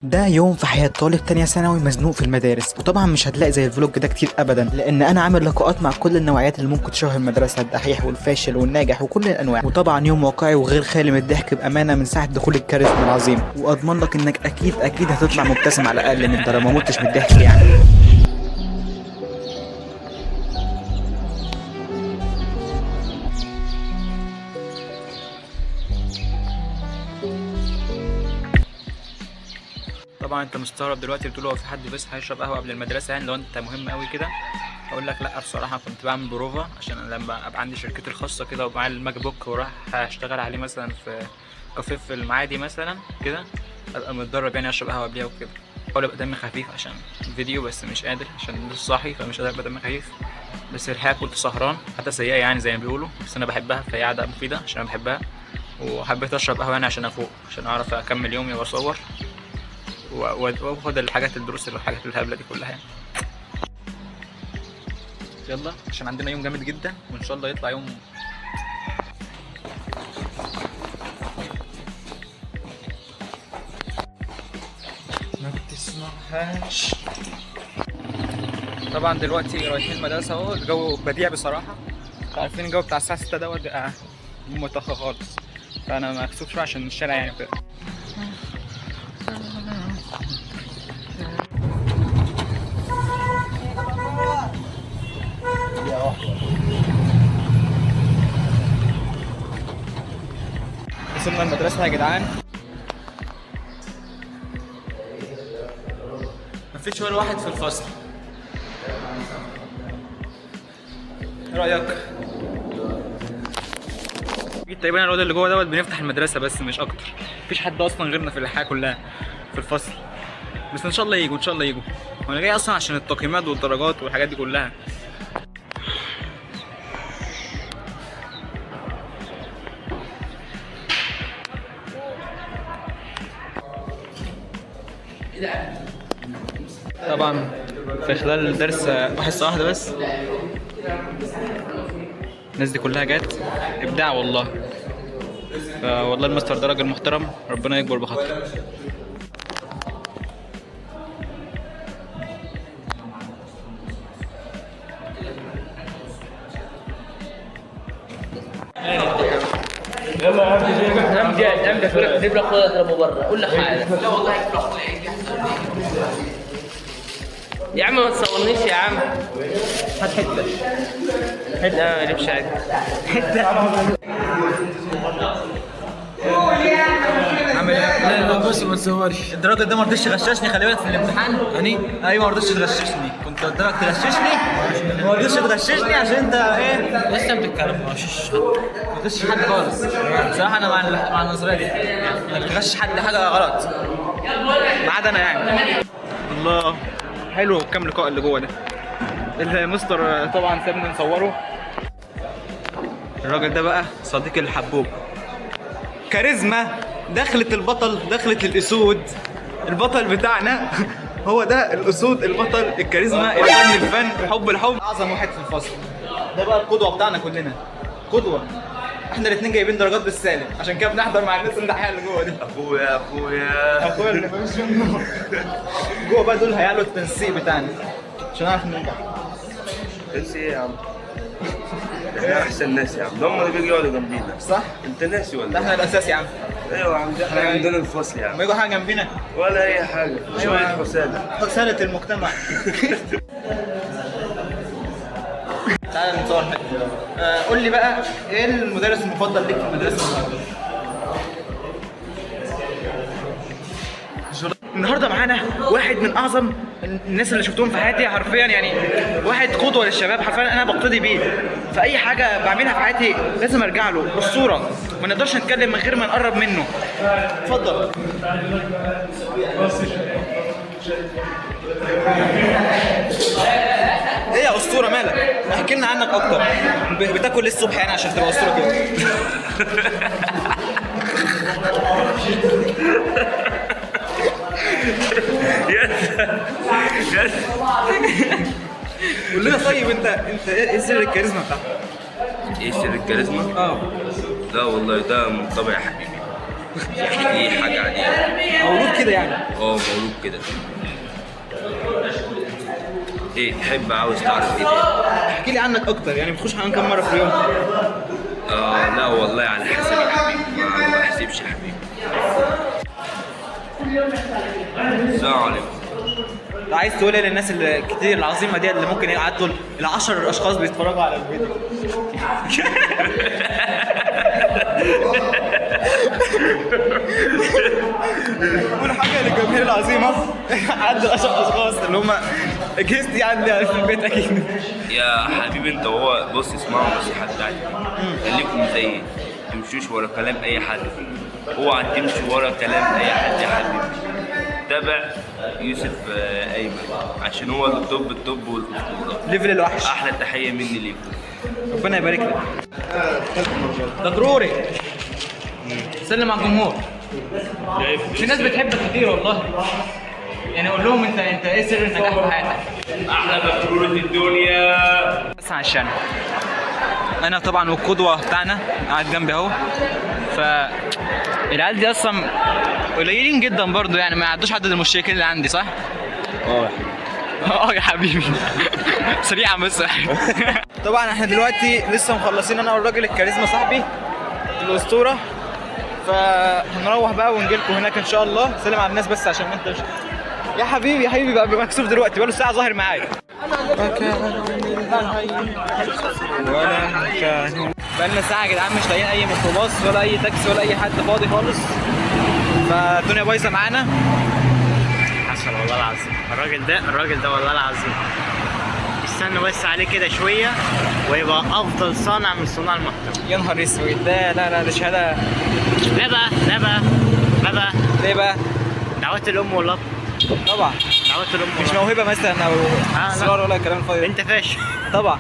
ده يوم في حياة طالب تانية ثانوي مزنوق في المدارس، وطبعا مش هتلاقي زي الفلوج ده كتير ابدا، لان انا عامل لقاءات مع كل النوعيات اللي ممكن تشوه المدرسة، الدحيح والفاشل والناجح وكل الانواع. وطبعا يوم واقعي وغير خالي من الضحك بامانة من ساعة دخول الكاريزما العظيم، واضمن لك انك اكيد هتطلع مبتسم على الاقل ان انت لو ما متش من الضحك يعني. طبعا انت مستغرب دلوقتي بتقول هو في حد بيصحى يشرب قهوه قبل المدرسه؟ يعني لو انت مهم قوي كده هقول لك لا. بصراحه كنت بعمل بروفا عشان أنا لما ابقى عندي شركتي الخاصه كده ومعايا الماك بوك وراح اشتغل عليه مثلا في كافيه في المعادي مثلا كده، ابقى متدرب يعني اشرب قهوه قبلها وكده. بحاول ابقى دمي خفيف عشان الفيديو، بس مش قادر عشان لسه صاحي فمش قادر ابقى دمي خفيف. بس الحقيقه كنت سهران، حتى سيئه يعني زي ما بيقولوا، بس انا بحبها فهي عاده مفيده عشان انا بحبها. وحبيت اشرب قهوه يعني عشان افوق، عشان اعرف اكمل يومي واصور واخد الحاجات الدروس والحاجات الهبله دي كلها يعني. يلا عشان عندنا يوم جامد جدا وان شاء الله يطلع يوم. ما بتسمعهاش. طبعا دلوقتي رايحين المدرسه اهو، الجو بديع بصراحه. عارفين الجو بتاع الساعه 6 دوت بقى متاخر خالص، فانا مكسوف شويه عشان الشارع يعني كده. وصلنا المدرسة يا جدعان. مفيش ولا واحد في الفصل. ايه رأيك؟ جيت تقريبا الواد اللي جوه دوت بنفتح المدرسة بس مش أكتر. مفيش حد أصلا غيرنا في الحياة كلها في الفصل. بس إن شاء الله يجوا إن شاء الله يجوا. وأنا جاي أصلا عشان التقييمات والدرجات والحاجات دي كلها. طبعا في خلال الدرس حصة واحدة بس الناس دي كلها جت ابداع والله. والله المستر ده راجل محترم، ربنا يكبر بخاطره. يلا يا امجد امجد جيب لك اخويا اضربه بره قول له حاجه. لا والله جيب لك اخويا يا عم ما تصورنيش يا عم. هات حته لا ما جيبش حاجه حته. عامل ايه؟ لا بص ما تصورش. الراجل ده ما رضيش يغششني، خلي بالك في الامتحان. يعني ايوه ما رضيش تغششني، كنت قدامك تغششني ما رضيتش تغششني عشان انت ايه؟ لسه بتتكلم ما فيش ما تغشش حد خالص. بصراحه انا مع النظريه دي، انك تغشش حد حاجه غلط ما عدا انا يعني. الله حلو كام لقاء اللي جوه ده. المستر طبعا سابني نصوره. الراجل ده بقى صديقي الحبوب، كاريزما، دخلة البطل، دخلة الاسود، البطل بتاعنا هو ده الاسود، البطل، الكاريزما، الفن، حب الحب، اعظم واحد في الفصل. ده بقى القدوه بتاعنا كلنا، قدوه. احنا الاثنين جايبين درجات بالسالب، عشان كده بنحضر مع الناس اللي اللي جوه دي. اخويا اللي مفيش منه. جوه بقى دول هيعلوا التنسيق بتاعنا عشان نعرف ننجح. بس ايه يا عم؟ احنا احسن ناس يا عم، ده هم اللي بيجوا يقعدوا جنبينا. صح؟ انت ناسي ولا ده احنا الاساس يا عم. ايوه يا عم، ده احنا عندنا الفصل يا عم. ما يجوا حاجه جنبنا ولا اي حاجه، شويه حساده. حسالة المجتمع. تعالى نصور حاجه. قول لي بقى ايه المدرس المفضل ليك في المدرسه؟ النهارده معانا واحد من اعظم الناس اللي شفتهم في حياتي حرفيا، يعني واحد قدوه للشباب حرفيا، انا بقتدي بيه في اي حاجه بعملها في حياتي، لازم ارجع له بالصوره، ما نقدرش نتكلم من غير ما نقرب منه. اتفضل. ايه يا اسطوره مالك؟ احكي لنا عنك اكتر. بتاكل ايه الصبح يعني عشان تبقى اسطوره كده؟ قول لنا طيب انت ايه سر الكاريزما بتاعتك؟ ايه سر الكاريزما؟ اه لا والله ده من طبع حبيبي. يعني دي حاجة عادية. مولود كده يعني. مولود كده. ايه تحب عاوز تعرف ايه تاني؟ احكي لي عنك اكتر، يعني بتخش حمام كام مره في اليوم؟ لا والله على حسب يا حبيبي، ما بحسبش يا حبيبي. السلام عليكم. عايز تقول ايه للناس الكتير العظيمه دي اللي ممكن يعدوا ال10 اشخاص بيتفرجوا على الفيديو؟ قول حاجه للجماهير العظيمه عدوا 10 اشخاص اللي هم جهزت يعني في البيت اكيد. يا حبيبي انت وهو بص اسمعوا النصيحه بتاعتي، خليكم زيي، تمشوش ورا كلام اي حد، اوعى تمشي ورا كلام اي حد يا حبيبي. تابع يوسف ايمن عشان هو التوب والاسطوره. ليفل الوحش. احلى تحيه مني ليكم. ربنا يبارك لك. ضروري سلم على الجمهور. في ناس بتحبك كتير والله، يعني قول لهم انت ايه سر النجاح في حياتك؟ احلى مفروض الدنيا. بس عشان انا طبعا والقدوه بتاعنا قاعد جنبي اهو، فالعيال دي اصلا قليلين جدا برضو، يعني ما يعدوش عدد المشتركين اللي عندي، صح؟ يا حبيبي سريعا بس. طبعا احنا دلوقتي لسه مخلصين انا والراجل الكاريزما صاحبي الاسطوره، فهنروح بقى ونجي لكم هناك ان شاء الله. سلم على الناس بس عشان ما انت يا حبيبي بقى مكسوف دلوقتي، بقاله ساعه ظاهر معايا. بقالنا ساعه يا جدعان مش لاقيين اي ميكروباص ولا اي تاكسي ولا اي حد فاضي خالص، فالدنيا بايظه معانا. حصل والله العظيم. الراجل ده والله العظيم استنى بس عليه كده شويه ويبقى افضل صانع من صناع المحتوى. يا نهار اسود، لا ده شهاده. لا بقى ليه بقى؟ دعوات الام والاب. طبعا دعوات الام مش والاب. موهبه مثلا او اصرار ولا الكلام الفاضي. انت فاشل. طبعا